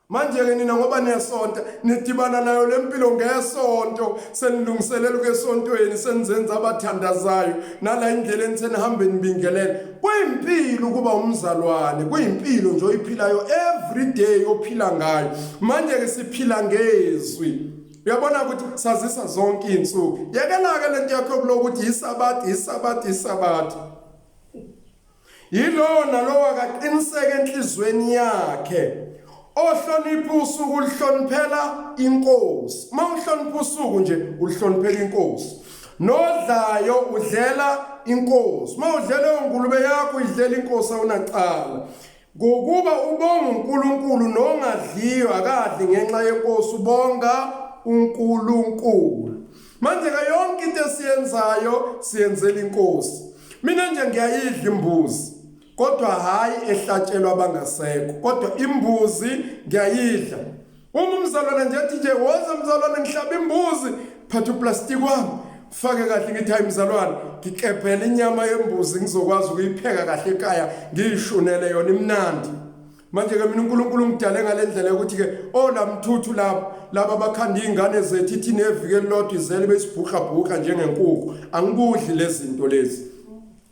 Manje ke nina ngoba niyasonta nidibana nayo lempilo ngesonto senilungiselela kwesontweni senizenza abathandazayo nala indleleni senihambe nibingelela kuyimpilo kuba umzalwane kuyimpilo nje oyiphilayo every day ophila ngayo manje ke siphila ngezwi uyabona ukuthi sazisa zonke insuku yekelake lento yakho kulokuthi isabathi yilo nalo akaqiniseke enhlizweni yakhe ohlonipha usuku ulihloniphela inkosi mawuhlonipha usuku nje ulihloniphela inkosi nodlayo udlela inkosi mawudlela ongulube yakho idlela inkosi awunacala ngokuba ubonga uNkulunkulu nongadliyo akadli ngenxa yenkosi ubonga uNkulunkulu manje ka yonke into esiyenzayo siyenzela inkosi mina nje ngiyayidla imbuzi kodwa hayi ehlatshelwa abangasekho kodwa imbuzi ngiyayidla uma umzalwane nje ethi nje woza mzalwane ngihlaba imbuzi phatha uplastic wami fake kahle ngithi hayi mzalwane ngikepela inyama yembuzi ngizokwazi ukuyipheka kahle ekhaya ngiyishunele yona imnandi manje ke mina uNkulunkulu ngidale ngalendlela ukuthi ke lamthuthu laba abakhanda izingane zethu ithi nevike lodwa izele besibhuqa njengenkukhu angikudli lezi zinto lezi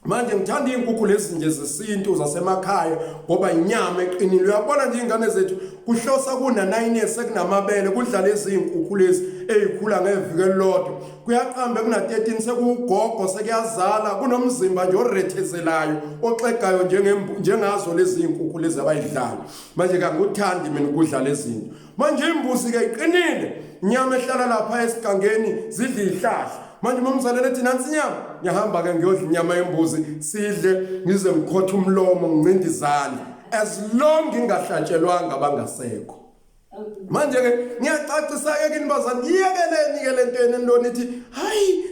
manje ngithanda inkukhu lezi nje zesintu zasemakhaya ngoba inyama eqinile uyabona nje izingane zethu kuhlosa kuna 9 years sekunamabele kudla lezi inkukhu lezi ezikhula ngevike lodwa kuyaqambe kuna 13 sekugogo sekuyazala kunomzimba nje orethezelayo oxegayo njengazo lezi inkukhu lezi abayidlayo manje kanguthandi mina ukudla lezi zinto manje imbuzi ke iqinile inyama ehlala lapha esigangeni zidla ihlahla manje momzalwane ethi nansi inyama ngiyahamba ke ngiyodla inyama yembuzi sidle ngize ngikhotha umlomo ngincindizane as long ngingahlatshelwanga abangasekho manje ke ngiyacacisa ke kini bazana iyekeleni ke lentweni endoni ithi hayi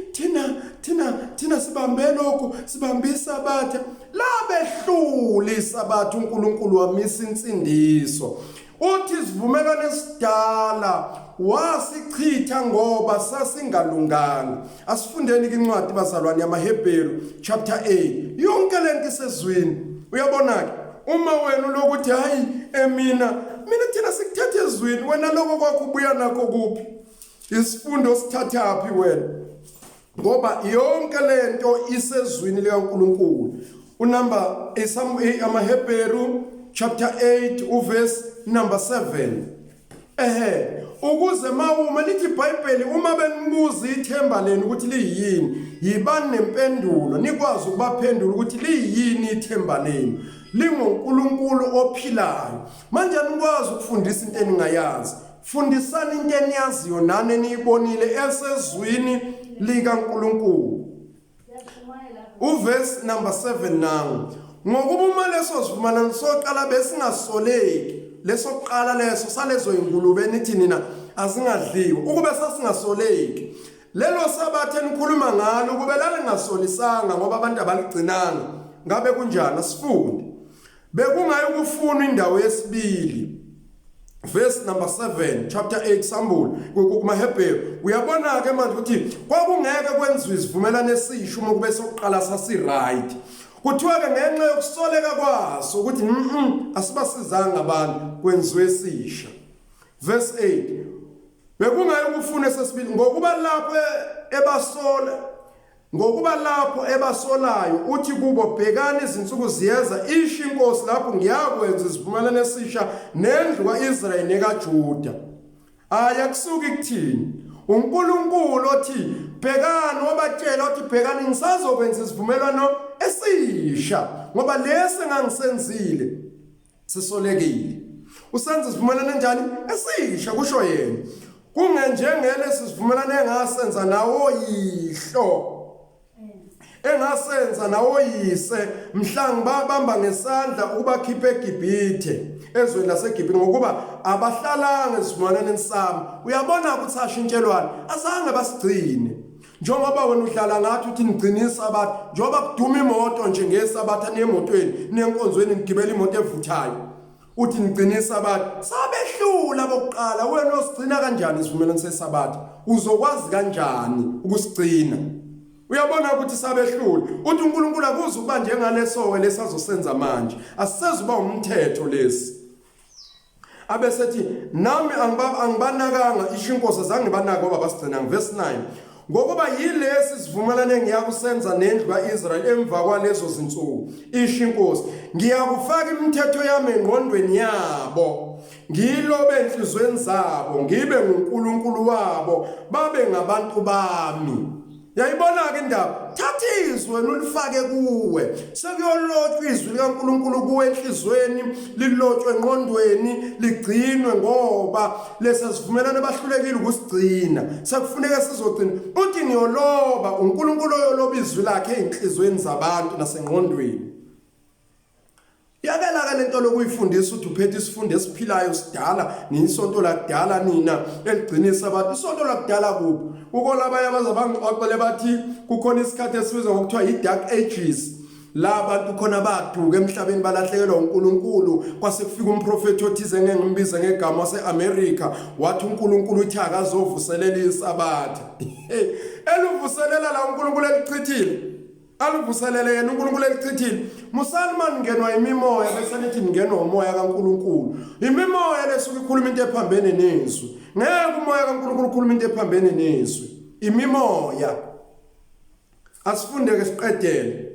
thina sibambe lokho sibambisa abathe la behluli isabathu uNkulunkulu wamisa insindiso uthi sivumelane esidala wasichitha ngoba sasingalunganga asifundeni incwadi bazalwane yamaHebheru chapter 8 yonke lento isezwini uyabona ke uma wena lokuthi hayi mina thina sikuthatha ezwini wena lokho kwakho ubuya nakho kuphi isifundo sithathaphi wena ngoba yonke lento isezwini likaNkulunkulu unumber amaHebheru chapter 8 uverse number 7 ukuze mawuma lithi iBhayibheli uma benibuza ithemba lenu ukuthi liyini yibani nempendulo nikwazi ukubaphendula ukuthi liyini ithemba lenu linguNkulunkulu ophilayo manje nikwazi ukufundisa into eningayazi fundisani into eniyaziyo nani eniyibonile esezwini likaNkulunkulu uverse number 7 nawo ngokuba uma leso sivumelano soqala besingasoleki lesoqala leso salezo ingulube nithi nina azingadliwa ukube sasingasoleki lelo sabathe enikhuluma ngalo kube lalingasolisanga ngoba abantu abaligcinanga ngabe kunjani asifunde bekungayi ukufuna indawo yesibili verse number 7 chapter 8 sambulu kumaHebheru uyabona ke manje ukuthi kwakungeke kwenziwe isivumelano esisho uma kube soqala sasi right kuthiwa ke ngenxa yokusoleka kwaso ukuthi asibasizanga abantu kwenziwe esisha verse 8 bekungayi ukufuna esesibili ngokuba lapho ebasolayo uthi kubo bhekani izinsuku ziyeza isho inkosi lapho ngiyakwenza isivumelano esisha nendlu kaIsrayeli nekaJuda ayakusuki kuthini uNkulunkulu othi bhekani wabatshela uthi bhekani ngisazokwenza isivumelano esisha ngoba lesi engangisenzile sisolekile usenza isivumelano njani esisha kusho yena kungenjengelesi sivumelano engasenza nawo yihlo engasenza nawo yise mhlangi babamba ngesandla ukubakhipha eGibhithe ezweni laseGibhithe ngokuba abahlalanga esivumelwaneni sami uyabona ukuthi ashintshelwana azange basigcine njengoba wena udlala ngathi uthi nigcinisa abantu njengoba kuduma imoto nje ngesabatha nemotweni nenkonzweni ngigibela imoto evuthayo uthi nigcinisa abantu sabehlula bokuqala wena osigcina kanjani isivumelwano sesabatha uzokwazi kanjani ukusigcina uyabona ukuthi sabehlula uthi uNkulunkulu akuze ukuba njengaleso lesazosenza manje asisezuba umthetho lesi abesethi nami angibanakanga isho inkosi azange ngibanaka ngoba basigcina verse 9 ngokuba yilesi sivumelane ngiyakusenza nendlu kaIsrayeli emva kwalezo zinsuku isho inkosi ngiyakufaka imithetho yami engqondweni yabo ngilobe enhlizweni zabo ngibe nguNkulunkulu wabo babe ngabantu bami. Yayibona ke indaba thatha izwi wena ulifake kuwe sekuyolotshwa izwi likaNkulunkulu kuwe enhlizweni lilotshwe engqondweni ligcinwe ngoba lesa sivumelane bahlulekile ukusigcina sekufuneka sizogcina uthi ngiyoloba uNkulunkulu oyoloba izwi lakhe enhlizweni zabantu nasengqondweni. Yakela lento lokuyifundisa uthi uphethe isifundo esiphilayo sidala nisonto lakudala nina eligcinisa abantu isonto lakudala kuphi ukolabaya abazabangixoxele bathi kukhona isikhathi esibizwa ngokuthiwa i-dark ages la abantu khona baduka emhlabeni balahlekelwa uNkulunkulu kwase kufika umprofeti othize ngengimbize ngegama waseAmerica wathi uNkulunkulu uthi akazovuselela isabatha eluvuselela la uNkulunkulu elichithile aluvuselele yena uNkulunkulu elichithile musalman ngenwa imimoya bese nithi ngenwa umoya kaNkulunkulu imimoya lesuka ikhuluma into ephambene nezwi ngeke umoya kaNkulunkulu ukhuluma into ephambene nezwi imimoya asifunde ke siqedele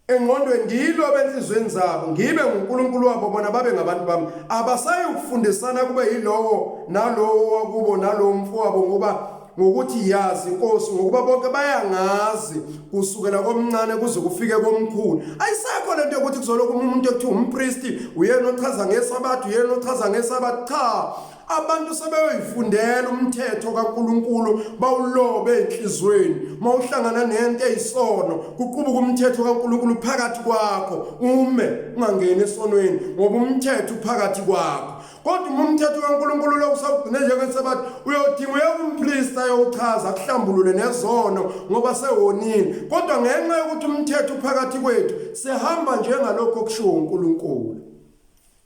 engqondweni ngilobe enhlizweni zabo ngibe nguNkulunkulu wabo bona babe ngabantu bami abasayi ukufundisana kube yilowo nalowo wakubo nalowo mfowabo ngoba ngokuthi yazi inkosi ngokuba bonke bayangazi kusukela komncane kuze kufike komkhulu ayisakho lento yokuthi kuzoloku umuntu ekuthiwa umpriesti uyena ochaza ngesabatha uyena ochaza ngesabatha cha abantu sebeyifundela umthetho kaNkulunkulu bawulobe enhlizweni mawuhlangana nento eyisono kuqubuka umthetho kaNkulunkulu phakathi kwakho ungangeni esonweni ngoba umthetho phakathi kwakho kodwa umthetho kaNkulunkulu lo usawugcina njengesabatha uyodinga umpriest ayochaza kuhlambulule nezono ngoba sewonini kodwa ngenxa yokuthi umthetho phakathi kwethu sehamba njengalokho kushiwo uNkulunkulu.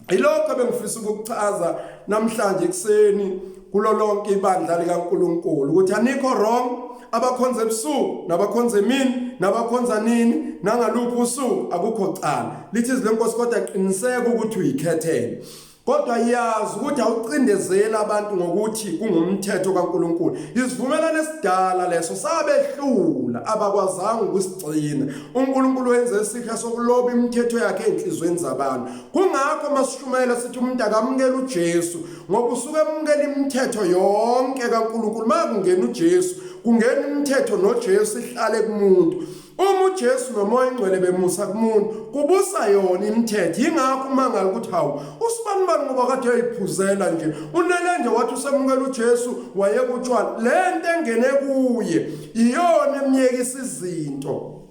Ilokho bengifisa ukuchaza namhlanje ekseni kulo lonke ibandla likaNkulunkulu ukuthi anikho wrong abakhonza ebusuku nabakhonza emini nabakhonza nini nangaluphi usuku akukho cala lithi izilenkosi kodwa qiniseka ukuthi uyikhethele kodwa yazi ukuthi awucindezela abantu ngokuthi kungumthetho kaNkulunkulu isivumelane esidala leso sabehlula abakwazanga ukusigcina uNkulunkulu wenze isikha sokuloba imithetho yakhe enhlizweni zabantu kungakho masishumela sithi umuntu akamukela uJesu ngoba usuke emukela imithetho yonke kaNkulunkulu makungena uJesu kungena imithetho noJesu ihlale kumuntu uma uJesu nomoya ingcwele bemusa kumuntu kubusa yona imithetho ingakho umangala ukuthi hawu usibani ngoba kade yayiphuzela nje unele nje wathi usemukela uJesu wayekutshwana lento engene kuye iyona emiyekisa izinto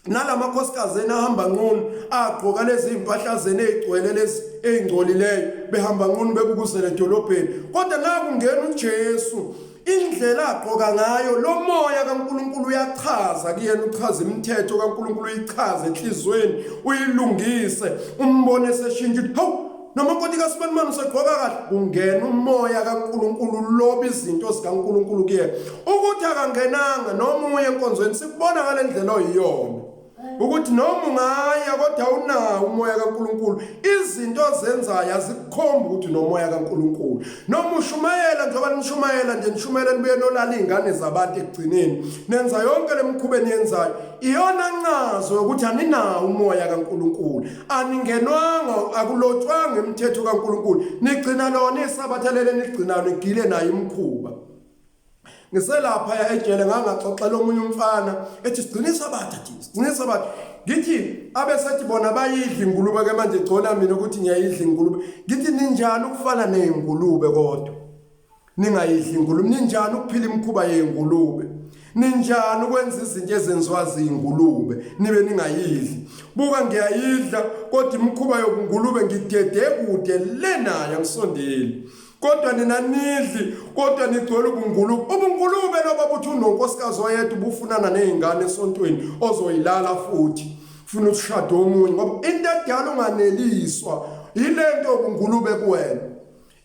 nalamakhosikazi ahamba nqunu agqoka lezi impahla zene ezigcwele lezi ezingcolileyo behamba nqunu bebukuzela edolobheni kodwa nakungena uJesu indlela agqoka ngayo lo moya kaNkulunkulu uyachaza kuyena uchaza imithetho kaNkulunkulu uyichaza enhlizweni uyilungise umbone seshintsha hawu noma kodwa kasibani usegqoka kahle kungena umoya kaNkulunkulu loba izinto zikaNkulunkulu kuye ukuthi akangenanga noma uye enkonzweni sikubona ngalendlela oyiyona ukuthi noma ungaya kodwa unawo umoya kaNkulunkulu izinto zenzayo azikukhomba ukuthi nomoya kaNkulunkulu noma ushumayela njengoba nishumayela nje nishumayela nibuye nolala izingane zabantu ekugcineni nenza yonke lemikhuba eniyenzayo iyona ncazo ukuthi aninawo umoya kaNkulunkulu aningenwanga akulotshwanga imithetho kaNkulunkulu nigcina lona isabatha lele nigcina nigile nayo imikhuba ngiselapha ejele ngangaxoxela omunye umfana ethi sigcinisa abatha thina sigcinisa abatha ngithi abesethi bona bayidla ingulube ke manje gcona mina ukuthi ngiyayidla ingulube ngithi ninjani ukufana nezingulube kodwa ningayidli ingulube ninjani ukuphila imikhuba yezingulube ninjani ukwenza izinto ezenziwa zingulube nibe ningayidli buka ngiyayidla kodwa imikhuba yobungulube ngidede kude lenayo ngisondeli kodwa nina nidli kodwa nigcwele ubungulube loba buthi unonkosikazi oyedwa ubufunana nezingane esontweni ozoyilala futhi ufuna ukushada omunye ngoba into edala unganeliswa yilento ubungulube kuwena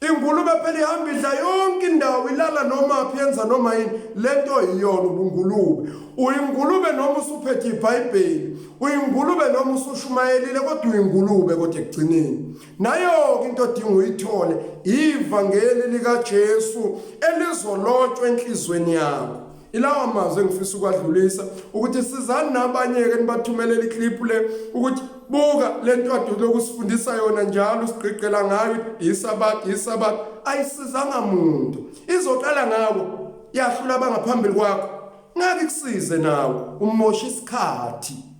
ingulube phela ihamba idla yonke indawo ilala noma aphenza noma yini lento iyona ubungulube uyingulube noma usuphethe iBhayibheli uyingulube noma usushumayelile kodwa uyingulube kodwa ekugcineni. Nayo into odinga uyithole ivangeli likaJesu elizolotshwa enhlizweni yakho. Ilawa mazwi engifisa ukwadlulisa ukuthi sizani nabanye ke nibathumelela iclip le ukuthi buka lento ade lokusifundisa yona njalo sigqigqela ngayo isabathi ayisizanga umuntu. Izoqala ngawo yahlula abangaphambili kwakho ngeke kusize nawe umosha isikhathi.